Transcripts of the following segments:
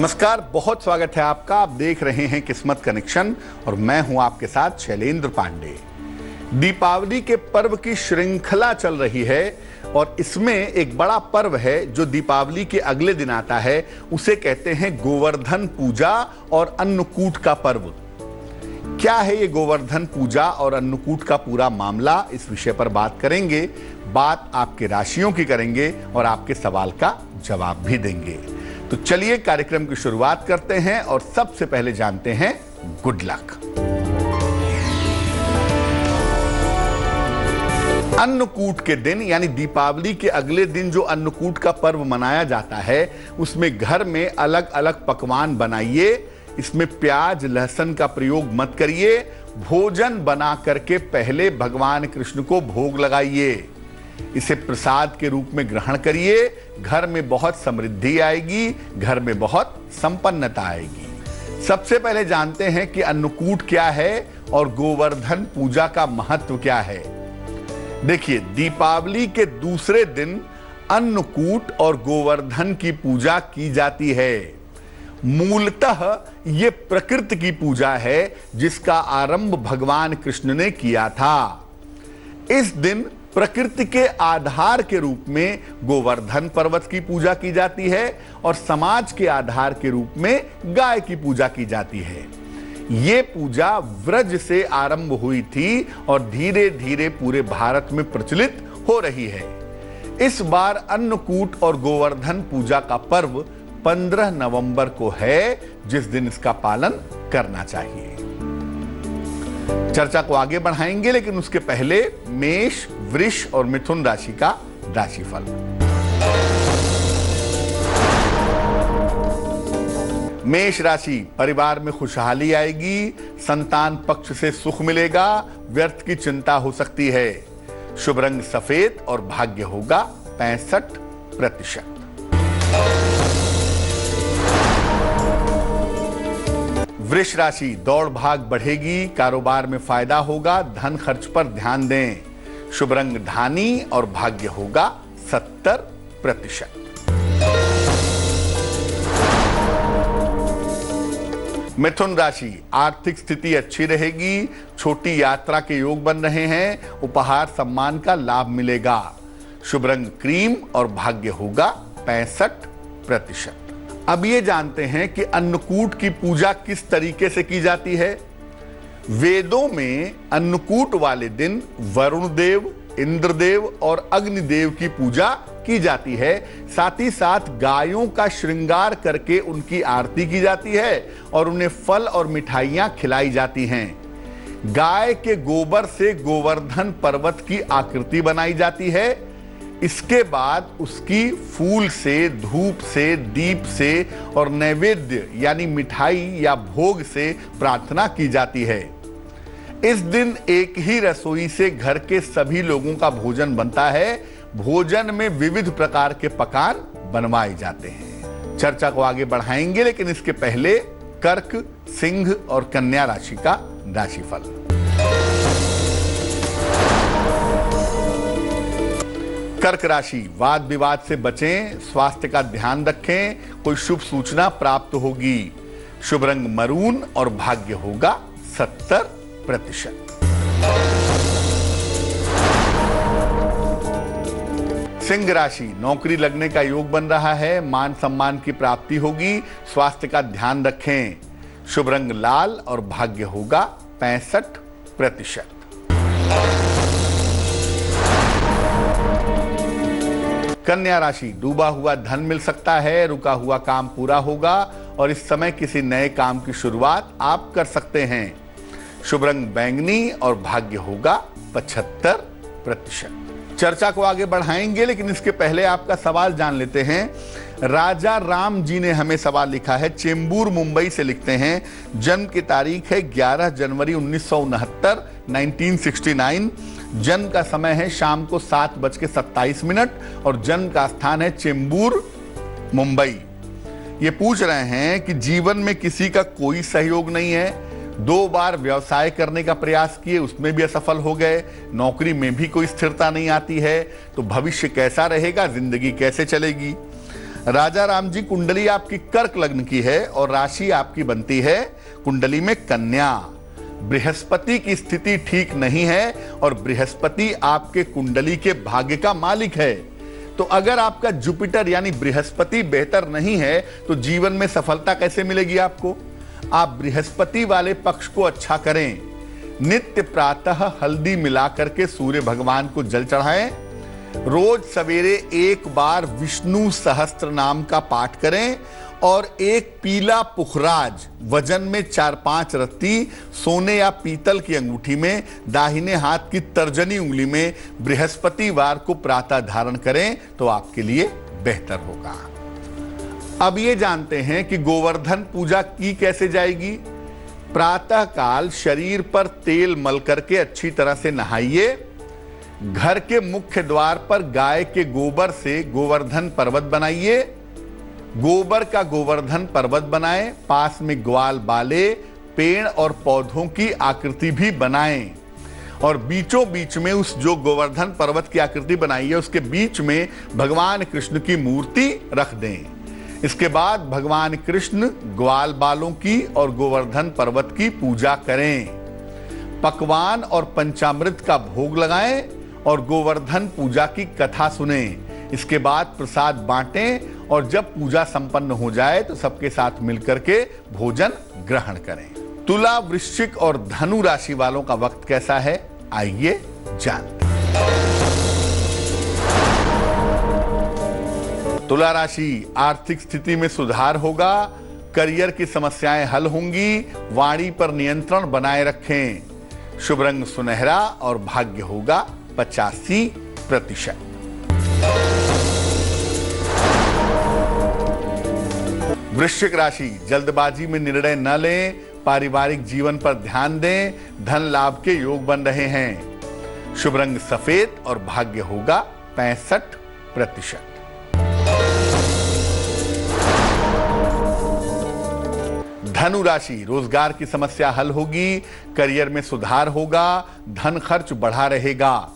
नमस्कार, बहुत स्वागत है आपका। आप देख रहे हैं किस्मत कनेक्शन और मैं हूं आपके साथ शैलेंद्र पांडे। दीपावली के पर्व की श्रृंखला चल रही है और इसमें एक बड़ा पर्व है जो दीपावली के अगले दिन आता है, उसे कहते हैं गोवर्धन पूजा और अन्नकूट का पर्व। क्या है ये गोवर्धन पूजा और अन्नकूट का पूरा मामला, इस विषय पर बात करेंगे। बात आपके राशियों की करेंगे और आपके सवाल का जवाब भी देंगे। तो चलिए कार्यक्रम की शुरुआत करते हैं और सबसे पहले जानते हैं गुड लक। अन्नकूट के दिन यानी दीपावली के अगले दिन जो अन्नकूट का पर्व मनाया जाता है, उसमें घर में अलग अलग पकवान बनाइए। इसमें प्याज लहसुन का प्रयोग मत करिए। भोजन बना करके पहले भगवान कृष्ण को भोग लगाइए। इसे प्रसाद के रूप में ग्रहण करिए। घर में बहुत समृद्धि आएगी, घर में बहुत संपन्नता आएगी। सबसे पहले जानते हैं कि अन्नकूट क्या है और गोवर्धन पूजा का महत्व क्या है। देखिए, दीपावली के दूसरे दिन अन्नकूट और गोवर्धन की पूजा की जाती है। मूलतः ये प्रकृति की पूजा है जिसका आरंभ भगवान कृष्ण ने किया था। इस दिन प्रकृति के आधार के रूप में गोवर्धन पर्वत की पूजा की जाती है और समाज के आधार के रूप में गाय की पूजा की जाती है। ये पूजा व्रज से आरंभ हुई थी और धीरे धीरे पूरे भारत में प्रचलित हो रही है। इस बार अन्नकूट और गोवर्धन पूजा का पर्व 15 नवंबर को है, जिस दिन इसका पालन करना चाहिए। चर्चा को आगे बढ़ाएंगे, लेकिन उसके पहले मेष, वृष और मिथुन राशि का राशिफल। मेष राशि, परिवार में खुशहाली आएगी, संतान पक्ष से सुख मिलेगा, व्यर्थ की चिंता हो सकती है। शुभ रंग सफेद और भाग्य होगा 65%। वृष राशि, दौड़ भाग बढ़ेगी, कारोबार में फायदा होगा, धन खर्च पर ध्यान दें। शुभ रंग धानी और भाग्य होगा 70%। मिथुन राशि, आर्थिक स्थिति अच्छी रहेगी, छोटी यात्रा के योग बन रहे हैं, उपहार सम्मान का लाभ मिलेगा। शुभ रंग क्रीम और भाग्य होगा 65%। अब ये जानते हैं कि अन्नकूट की पूजा किस तरीके से की जाती है। वेदों में अन्नकूट वाले दिन वरुण देव, इंद्रदेव और अग्निदेव की पूजा की जाती है। साथ ही साथ गायों का श्रृंगार करके उनकी आरती की जाती है और उन्हें फल और मिठाइयां खिलाई जाती हैं। गाय के गोबर से गोवर्धन पर्वत की आकृति बनाई जाती है। इसके बाद उसकी फूल से, धूप से, दीप से और नैवेद्य यानी मिठाई या भोग से प्रार्थना की जाती है। इस दिन एक ही रसोई से घर के सभी लोगों का भोजन बनता है। भोजन में विविध प्रकार के पकवान बनवाए जाते हैं। चर्चा को आगे बढ़ाएंगे, लेकिन इसके पहले कर्क, सिंह और कन्या राशि का राशिफल। कर्क राशि, वाद विवाद से बचें, स्वास्थ्य का ध्यान रखें, कोई शुभ सूचना प्राप्त होगी। शुभ रंग मरून और भाग्य होगा 70%। सिंह राशि, नौकरी लगने का योग बन रहा है, मान सम्मान की प्राप्ति होगी, स्वास्थ्य का ध्यान रखें। शुभ रंग लाल और भाग्य होगा 65%। कन्या राशि, डूबा हुआ धन मिल सकता है, रुका हुआ काम पूरा होगा और इस समय किसी नए काम की शुरुआत आप कर सकते हैं। शुभ रंग बैंगनी और भाग्य होगा 75%। चर्चा को आगे बढ़ाएंगे, लेकिन इसके पहले आपका सवाल जान लेते हैं। राजा राम जी ने हमें सवाल लिखा है, चेंबूर मुंबई से लिखते हैं। जन्म की तारीख है 11 जनवरी 1969, 1969। जन्म का समय है शाम को 7:27 और जन्म का स्थान है चेंबूर मुंबई। ये पूछ रहे हैं कि जीवन में किसी का कोई सहयोग नहीं है, 2 बार व्यवसाय करने का प्रयास किए, उसमें भी असफल हो गए, नौकरी में भी कोई स्थिरता नहीं आती है, तो भविष्य कैसा रहेगा, जिंदगी कैसे चलेगी। राजा राम जी, कुंडली आपकी कर्क लग्न की है और राशि आपकी बनती है कुंडली में कन्या। बृहस्पति की स्थिति ठीक नहीं है और बृहस्पति आपके कुंडली के भाग्य का मालिक है। तो अगर आपका जुपिटर यानी बृहस्पति बेहतर नहीं है तो जीवन में सफलता कैसे मिलेगी आपको? आप बृहस्पति वाले पक्ष को अच्छा करें। नित्य प्रातः हल्दी मिलाकर के सूर्य भगवान को जल चढ़ाएं। रोज सवेरे एक बार विष्णु सहस्त्र नाम का पाठ करें और एक पीला पुखराज वजन में 4-5 रत्ती सोने या पीतल की अंगूठी में दाहिने हाथ की तर्जनी उंगली में बृहस्पतिवार को प्रातः धारण करें तो आपके लिए बेहतर होगा। अब ये जानते हैं कि गोवर्धन पूजा की कैसे जाएगी। प्रातः काल शरीर पर तेल मल करके अच्छी तरह से नहाइए। घर के मुख्य द्वार पर गाय के गोबर से गोवर्धन पर्वत बनाइए। गोबर का गोवर्धन पर्वत बनाएं। पास में ग्वाल बाले, पेड़ और पौधों की आकृति भी बनाएं और बीचों बीच में उस जो गोवर्धन पर्वत की आकृति बनाई है उसके बीच में भगवान कृष्ण की मूर्ति रख दें। इसके बाद भगवान कृष्ण, ग्वाल बालों की और गोवर्धन पर्वत की पूजा करें। पकवान और पंचामृत का भोग लगाएं और गोवर्धन पूजा की कथा सुनें। इसके बाद प्रसाद बांटें और जब पूजा संपन्न हो जाए तो सबके साथ मिलकर के भोजन ग्रहण करें। तुला, वृश्चिक और धनु राशि वालों का वक्त कैसा है, आइए जानते हैं। तुला राशि, आर्थिक स्थिति में सुधार होगा। करियर की समस्याएं हल होंगी। वाणी पर नियंत्रण बनाए रखें। शुभ रंग सुनहरा और भाग्य होगा 85%। वृश्चिक राशि, जल्दबाजी में निर्णय न लें। पारिवारिक जीवन पर ध्यान दें। धन लाभ के योग बन रहे हैं। शुभ रंग सफेद और भाग्य होगा 65%। धनु राशि, रोजगार की समस्या हल होगी। करियर में सुधार होगा। धन खर्च बढ़ा रहेगा।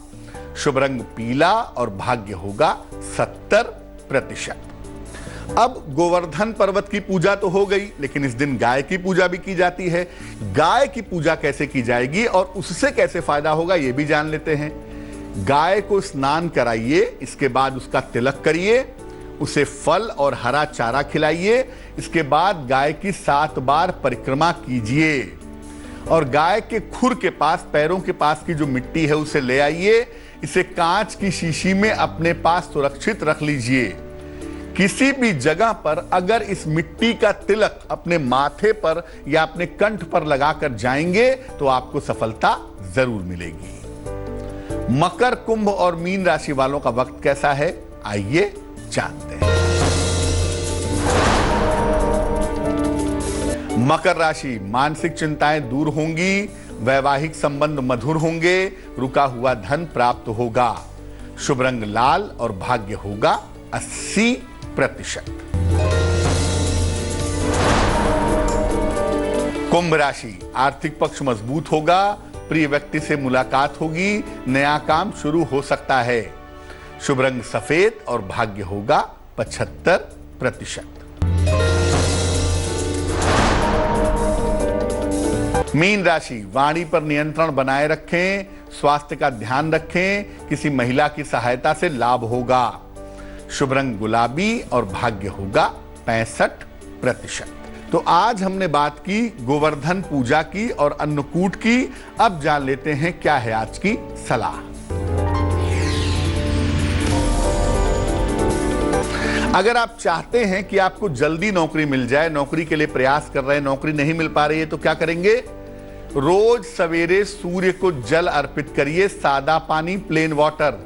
शुभ रंग पीला और भाग्य होगा 70%। अब गोवर्धन पर्वत की पूजा तो हो गई, लेकिन इस दिन गाय की पूजा भी की जाती है। गाय की पूजा कैसे की जाएगी और उससे कैसे फायदा होगा ये भी जान लेते हैं। गाय को स्नान कराइए, इसके बाद उसका तिलक करिए, उसे फल और हरा चारा खिलाइए। इसके बाद गाय की 7 बार परिक्रमा कीजिए और गाय के खुर के पास, पैरों के पास की जो मिट्टी है उसे ले आइए। इसे कांच की शीशी में अपने पास सुरक्षित रख लीजिए। किसी भी जगह पर अगर इस मिट्टी का तिलक अपने माथे पर या अपने कंठ पर लगाकर जाएंगे तो आपको सफलता जरूर मिलेगी। मकर, कुंभ और मीन राशि वालों का वक्त कैसा है, आइए जानते हैं। मकर राशि, मानसिक चिंताएं दूर होंगी। वैवाहिक संबंध मधुर होंगे। रुका हुआ धन प्राप्त होगा। शुभ रंग लाल और भाग्य होगा 80%। कुंभ राशि, आर्थिक पक्ष मजबूत होगा। प्रिय व्यक्ति से मुलाकात होगी। नया काम शुरू हो सकता है। शुभ रंग सफेद और भाग्य होगा 75%। मीन राशि, वाणी पर नियंत्रण बनाए रखें। स्वास्थ्य का ध्यान रखें। किसी महिला की सहायता से लाभ होगा। शुभ रंग गुलाबी और भाग्य होगा 65%। तो आज हमने बात की गोवर्धन पूजा की और अन्नकूट की। अब जान लेते हैं क्या है आज की सलाह। अगर आप चाहते हैं कि आपको जल्दी नौकरी मिल जाए, नौकरी के लिए प्रयास कर रहे हैं, नौकरी नहीं मिल पा रही है, तो क्या करेंगे? रोज सवेरे सूर्य को जल अर्पित करिए, सादा पानी, प्लेन वाटर।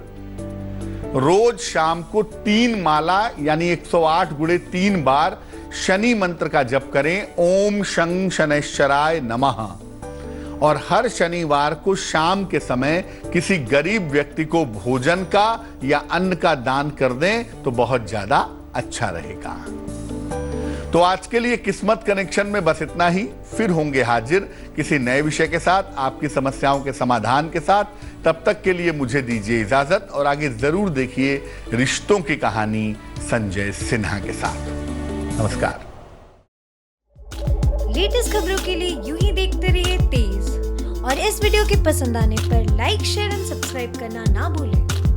रोज शाम को 3 माला यानी 108 गुणे 3 बार शनि मंत्र का जप करें, ओम शं शनैश्चराय नमः। और हर शनिवार को शाम के समय किसी गरीब व्यक्ति को भोजन का या अन्न का दान कर दें तो बहुत ज्यादा अच्छा रहेगा। तो आज के लिए किस्मत कनेक्शन में बस इतना ही। फिर होंगे हाजिर किसी नए विषय के साथ, आपकी समस्याओं के समाधान के साथ। तब तक के लिए मुझे दीजिए इजाजत और आगे जरूर देखिए रिश्तों की कहानी संजय सिन्हा के साथ। नमस्कार। लेटेस्ट खबरों के लिए यूं ही देखते रहिए तेज, और इस वीडियो के पसंद आने पर लाइक, शेयर एंड सब्सक्राइब करना ना भूलें।